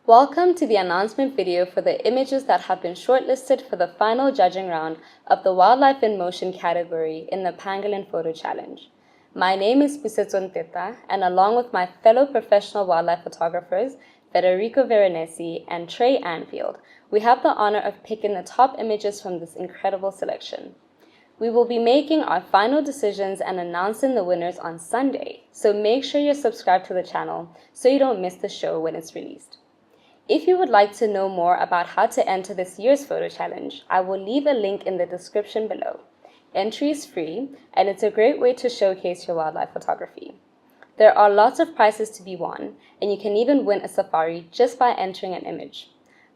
Welcome to the announcement video for the images that have been shortlisted for the final judging round of the Wildlife in Motion category in the Pangolin Photo Challenge. My name is Pusetso Nteta, and along with my fellow professional wildlife photographers, Federico Veronesi and Trey Anfield, we have the honor of picking the top images from this incredible selection. We will be making our final decisions and announcing the winners on Sunday, so make sure you're subscribed to the channel so you don't miss the show when it's released. If you would like to know more about how to enter this year's photo challenge, I will leave a link in the description below. Entry is free, and it's a great way to showcase your wildlife photography. There are lots of prizes to be won, and you can even win a safari just by entering an image.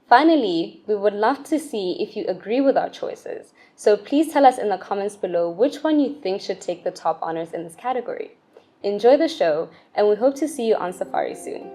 Finally, we would love to see if you agree with our choices, so please tell us in the comments below which one you think should take the top honors in this category. Enjoy the show, and we hope to see you on safari soon.